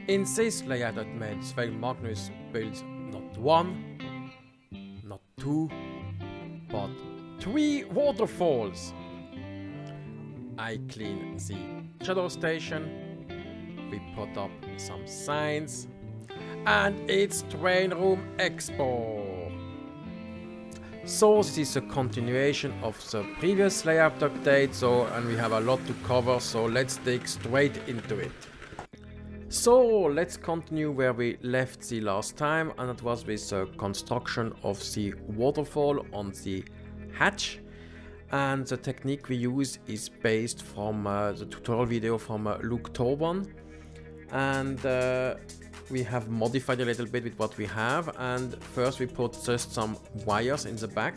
In this layout that made Svein Magnus build not one, not two, but 3 waterfalls. I clean the shadow station, we put up some signs, and it's Train Room Expo. So this is a continuation of the previous layout update, and we have a lot to cover, so let's dig straight into it. So let's continue where we left the last time, and it was with the construction of the waterfall on the hatch. And the technique we use is based from the tutorial video from Luke Torban, and we have modified a little bit with what we have. And first we put just some wires in the back,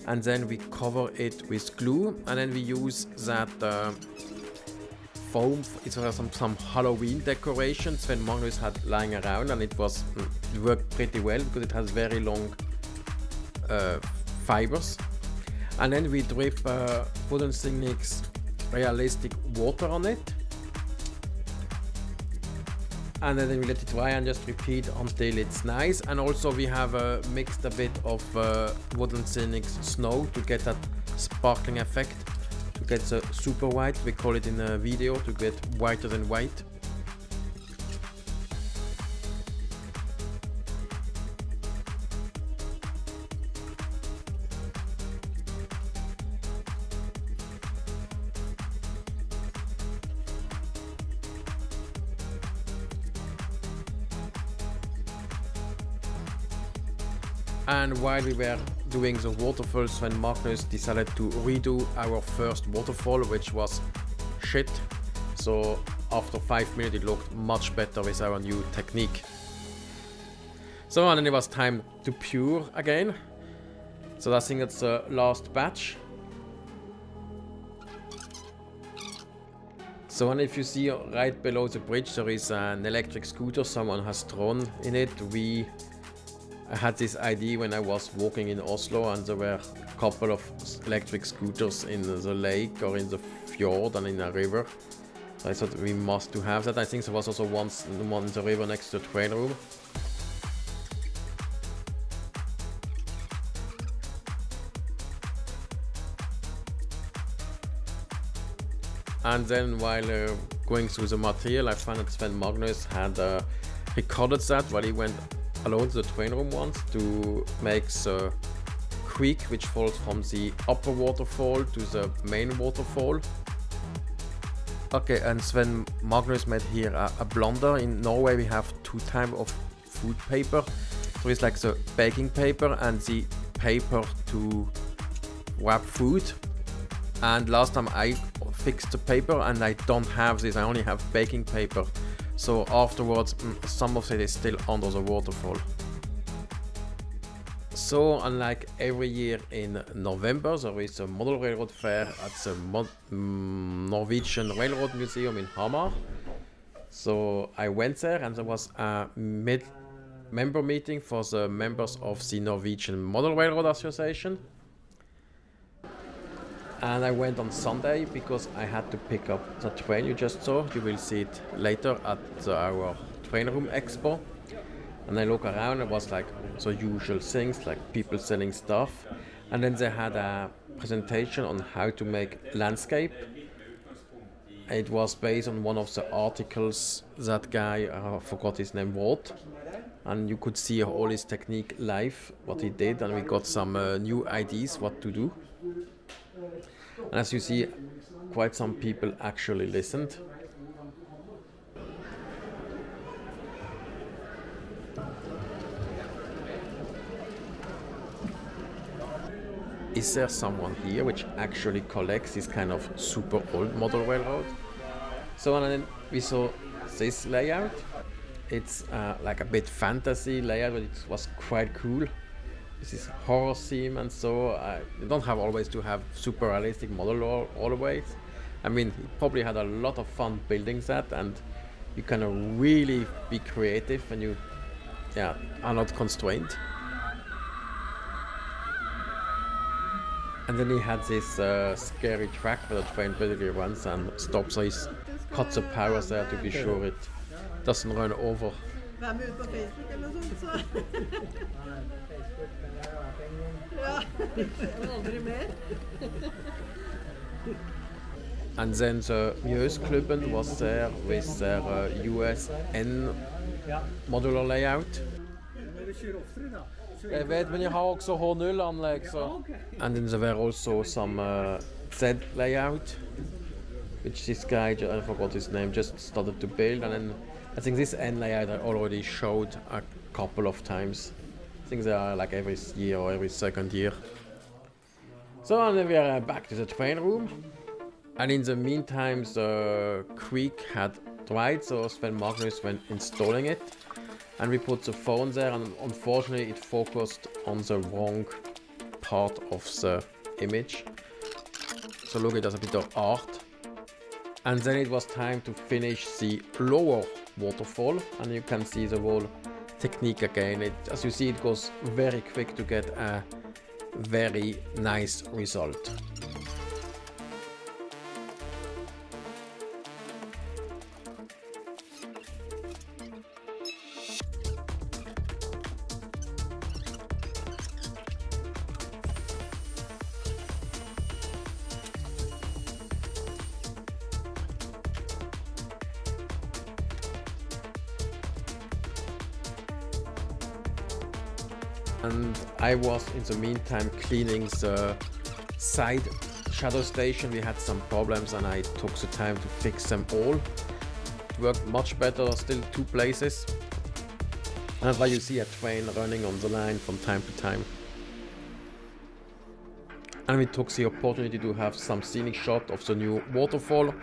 and then we cover it with glue, and then we use that foam. It's some Halloween decorations Svein Magnus had lying around, and it worked pretty well because it has very long fibers. And then we drip Wooden Cynic's realistic water on it, and then we let it dry and just repeat until it's nice. And also we have mixed a bit of Wooden Cynic's snow to get that sparkling effect, to get the super white, we call it in the video, to get whiter than white. And while we were doing the waterfalls, Svein Magnus decided to redo our first waterfall, which was shit. So after 5 minutes it looked much better with our new technique. So and then it was time to pour again. So I think that's the last batch. So and if you see right below the bridge there is an electric scooter someone has thrown in it. I had this idea when I was walking in Oslo, and there were a couple of electric scooters in the lake or in the fjord and in a river. So I thought we must to have that. I think there was also one in the river next to the train room. And then while going through the material, I found that Svein Magnus had recorded that while he went alone to the train room once to make the creek which falls from the upper waterfall to the main waterfall. Okay, and Svein Magnus made here a blunder. In Norway we have 2 types of food paper. So it's like the baking paper and the paper to wrap food. And last time I fixed the paper and I don't have this, I only have baking paper. So afterwards, some of it is still under the waterfall. So unlike every year in November, there is a model railroad fair at the Norwegian Railroad Museum in Hamar. So I went there, and there was a member meeting for the members of the Norwegian Model Railroad Association. And I went on Sunday because I had to pick up the train you just saw. You will see it later at our Train Room Expo. And I look around, it was like the usual things, like people selling stuff. And then they had a presentation on how to make landscape. It was based on one of the articles that guy, I forgot his name, wrote. And you could see all his technique live, what he did, and we got some new ideas what to do. And as you see, quite some people actually listened. Is there someone here which actually collects this kind of super old model railroad? So and then we saw this layout. It's like a bit fantasy layout, but it was quite cool. This is horror theme, and so you don't have always to have super realistic model always. I mean, he probably had a lot of fun building that, and you can really be creative when you are not constrained. And then he had this scary track where the train basically runs and stops, so he cuts the power there to be sure it doesn't run over. Vær med ud på Facebook eller sånt, så. Ja, aldrig mer. And then the Mjøsklubben was there with their USN modular layout. Jeg vet, men jeg har også H0-anlegg, så... And then there were also some Z layout, which this guy, I forgot his name, just started to build. And then I think this N layout I already showed a couple of times. I think they are like every year or every second year. So and then we are back to the train room. And in the meantime, the creek had dried, so Sven Magnus went installing it. And we put the phone there, and unfortunately it focused on the wrong part of the image. So look, it has a bit of art. And then it was time to finish the lower waterfall, and you can see the whole technique again. As you see, it goes very quick to get a very nice result. And I was in the meantime cleaning the side shadow station. We had some problems and I took the time to fix them all. It worked much better, still two places. And that's why you see a train running on the line from time to time. And we took the opportunity to have some scenic shot of the new waterfall.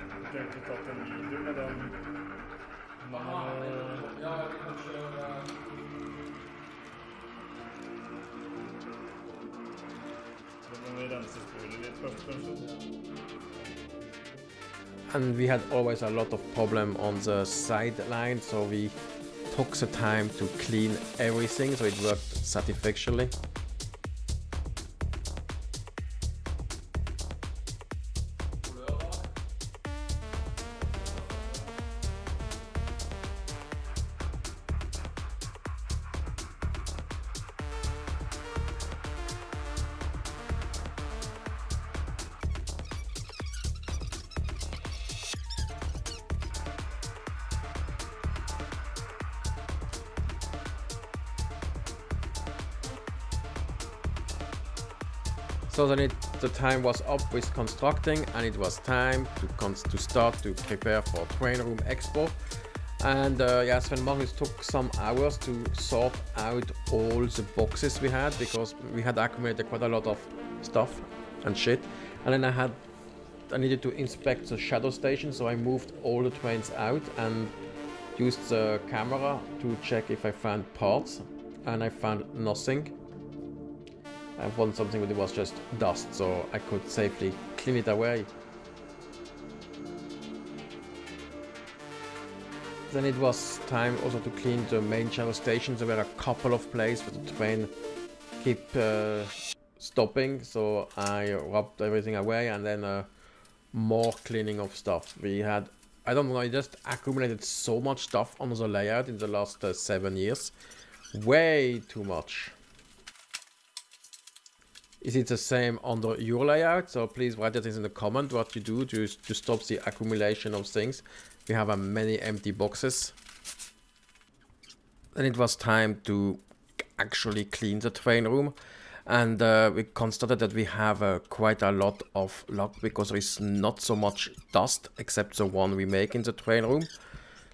And we had always a lot of problem on the sideline, so we took the time to clean everything, so it worked satisfactorily. So then the time was up with constructing, and it was time to start to prepare for Train Room Expo. And yeah, Sven Magnus took some hours to sort out all the boxes we had, because we had accumulated quite a lot of stuff and shit. And then I needed to inspect the shadow station, so I moved all the trains out and used the camera to check if I found parts, and I found nothing. I found something, but it was just dust, so I could safely clean it away. Then it was time also to clean the main shadow station. There were a couple of places where the train keep stopping, so I rubbed everything away, and then more cleaning of stuff. We had, I don't know, I just accumulated so much stuff on the layout in the last 7 years. Way too much. Is it the same under your layout? So please write that in the comment what you do to stop the accumulation of things. We have many empty boxes. Then it was time to actually clean the train room. And we constated that we have quite a lot of luck, because there is not so much dust except the one we make in the train room.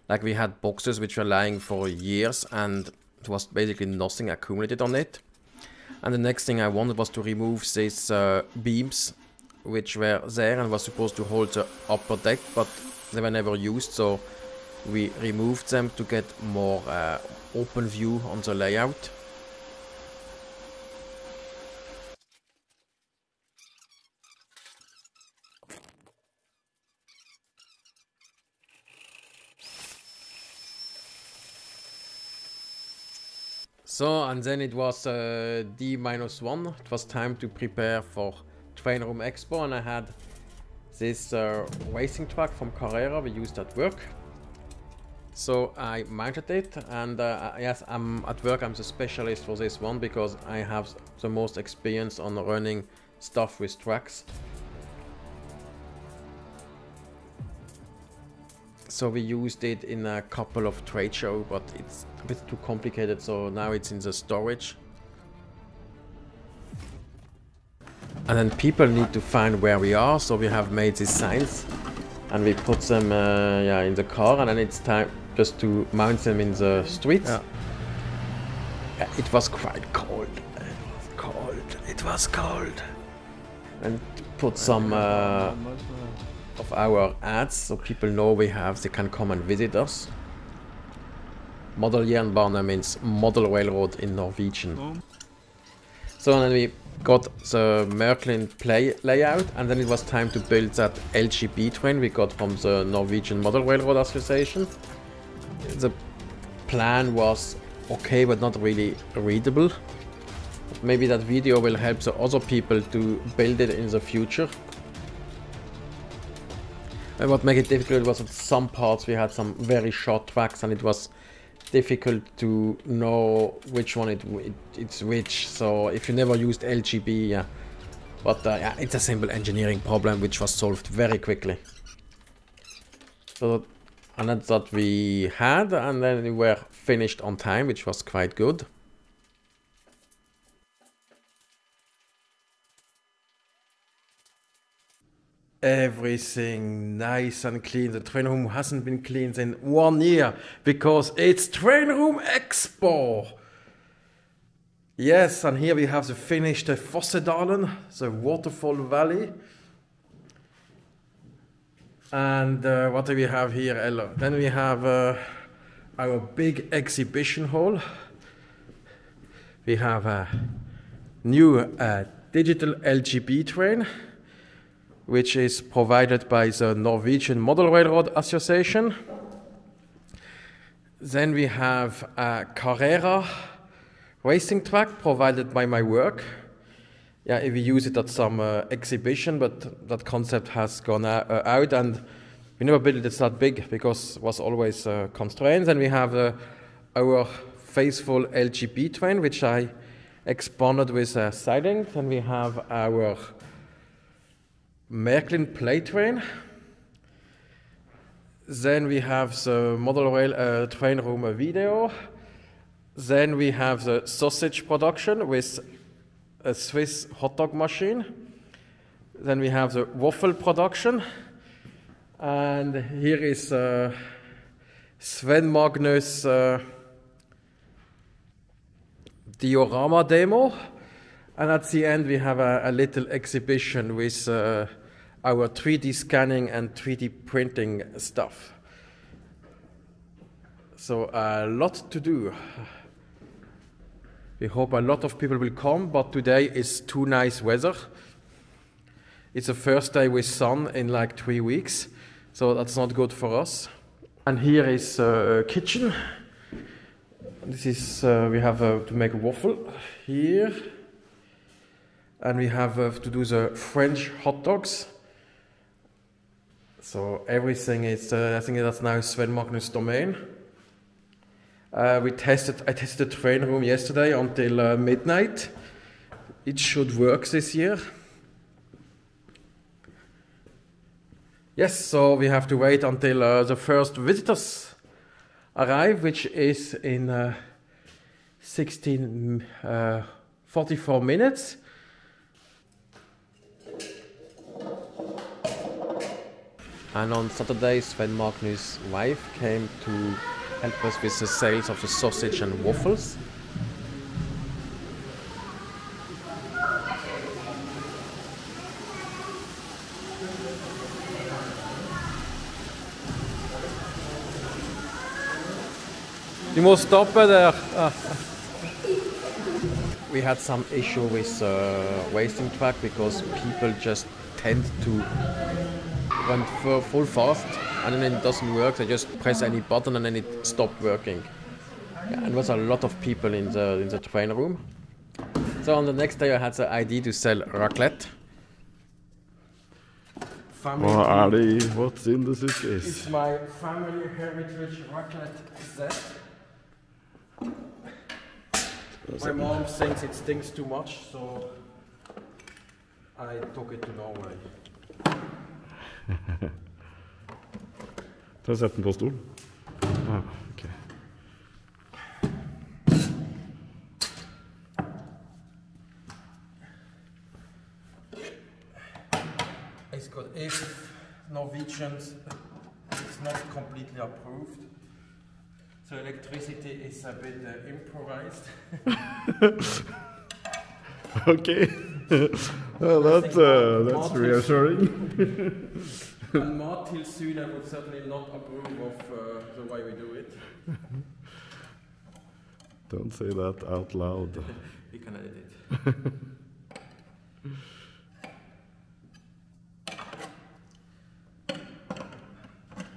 Like, we had boxes which were lying for years and it was basically nothing accumulated on it. And the next thing I wanted was to remove these beams which were there and was supposed to hold the upper deck, but they were never used, so we removed them to get more open view on the layout. So, and then it was D-1. It was time to prepare for Train Room Expo, and I had this racing track from Carrera we used at work. So I mounted it, and yes, I'm at work. I'm the specialist for this one because I have the most experience on running stuff with tracks. So we used it in a couple of trade shows, but it's a bit too complicated, so now it's in the storage. And then people need to find where we are, so we have made these signs and we put them yeah, in the car, and then it's time just to mount them in the streets. Yeah, it was quite cold. It was cold. And put some of our ads so people know they can come and visit us. Model Jernbane means model railroad in Norwegian. So then we got the Märklin play layout, and then it was time to build that LGB train we got from the Norwegian Model Railroad Association. The plan was okay, but not really readable. Maybe that video will help the other people to build it in the future. And what made it difficult was that some parts we had some very short tracks, and it was difficult to know which one it's which. So if you never used LGB, yeah. But yeah, it's a simple engineering problem which was solved very quickly. So, and that's what we had, and then we were finished on time, which was quite good. Everything nice and clean. The train room hasn't been cleaned in 1 year because it's Train Room Expo. Yes, and here we have the finished Fossedalen, the waterfall valley. And what do we have here, Ella? Then we have our big exhibition hall. We have a new digital LGB train, which is provided by the Norwegian Model Railroad Association. Then we have a Carrera racing track provided by my work. Yeah, we use it at some exhibition, but that concept has gone out, and we never built it that big because it was always constraints. And we have our faithful LGB train, which I expanded with a siding. Then we have our Märklin play train. Then we have the model rail train room video. Then we have the sausage production with a Swiss hot dog machine. Then we have the waffle production. And here is Sven Magnus diorama demo. And at the end we have a little exhibition with our 3D scanning and 3D printing stuff. So a lot to do. We hope a lot of people will come, but today is too nice weather. It's the first day with sun in like 3 weeks, so that's not good for us. And here is a kitchen. This is, we have to make a waffle here. And we have to do the French hot dogs. So everything is, I think that's now Sven Magnus' domain. I tested the train room yesterday until midnight. It should work this year. Yes, so we have to wait until the first visitors arrive, which is in 44 minutes. And on Saturday, Sven Magnus' wife came to help us with the sales of the sausage and waffles. You must stop there. We had some issue with racing track because people just tend to run full fast, and then it doesn't work. They just press any button and then it stopped working. Yeah, and there was a lot of people in the train room. So on the next day I had the idea to sell raclette. family. What's in the suitcase? It's my family heritage raclette set. My mom thinks it stinks too much, so I took it to Norway. Ta og sett den på stolen. Ah, ok. It's good if Norwegians it's not completely approved. So electricity is a bit improvised. Okay. Well, that's reassuring. And Mattilsynet would certainly not approve of the way we do it. Don't say that out loud. We can edit it.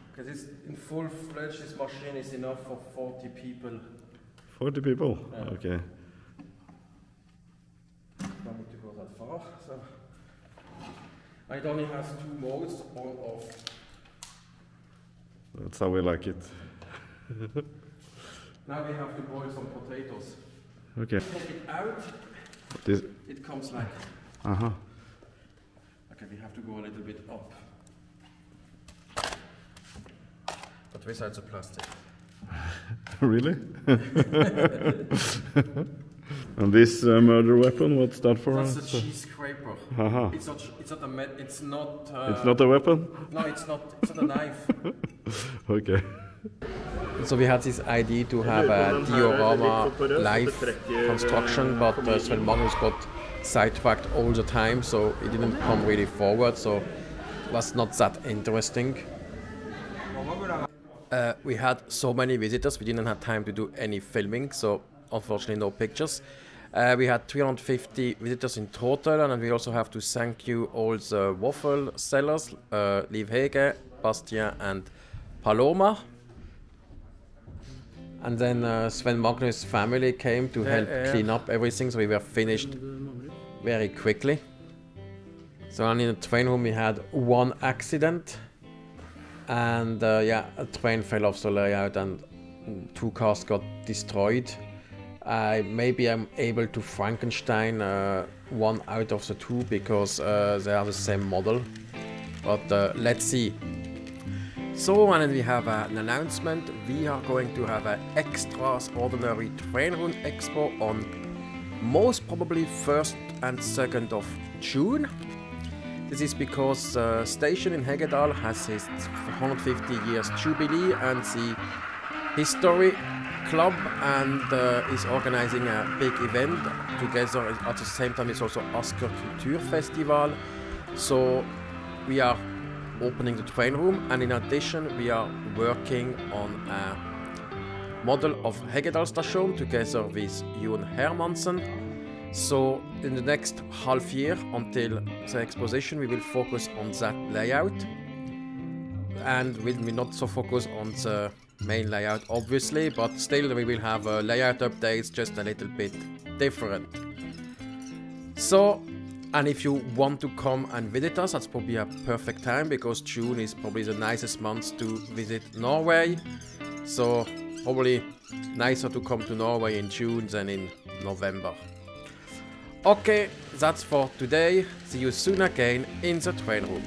Because it's in full-fledged, this machine is enough for 40 people. 40 people? Yeah. Okay. Don't need to go that far. So it only has 2 modes, on off. That's how we like it. Now we have to boil some potatoes. Okay. Take it out. This. It comes like. Uh-huh. Okay, we have to go a little bit up. But besides the plastic. Really? And this murder weapon, what's that for? That's a cheese scraper. Haha. It's not. It's not a. It's not. It's not a weapon? No, it's not. It's not a knife. Okay. So we had this idea to have a diorama live construction, but Sven Magnus got sidetracked all the time, so it didn't come really forward. So it was not that interesting. We had so many visitors, we didn't have time to do any filming, so unfortunately no pictures. We had 350 visitors in total, and we also have to thank you all the waffle sellers, Liv Hege, Bastien and Paloma. And then Sven Magnus' family came to help clean up everything, so we were finished very quickly. So only in the train room we had 1 accident. And yeah, a train fell off the layout and 2 cars got destroyed. Maybe I'm able to Frankenstein 1 out of the 2 because they are the same model. But let's see. So, and then we have an announcement. We are going to have an extraordinary train room expo on most probably 1st and 2nd of June. This is because the station in Hegedal has its 150 years jubilee and the history club and is organizing a big event together. At the same time it's also Asker Kulturfestival. So we are opening the train room, and in addition we are working on a model of Hegedal station together with Jon Hermansen. So in the next half year until the exposition we will focus on that layout, and we will not so focus on the main layout obviously, but still we will have layout updates just a little bit different. So, and if you want to come and visit us, that's probably a perfect time because June is probably the nicest month to visit Norway. So probably nicer to come to Norway in June than in November. Okay, that's for today. See you soon again in the train room.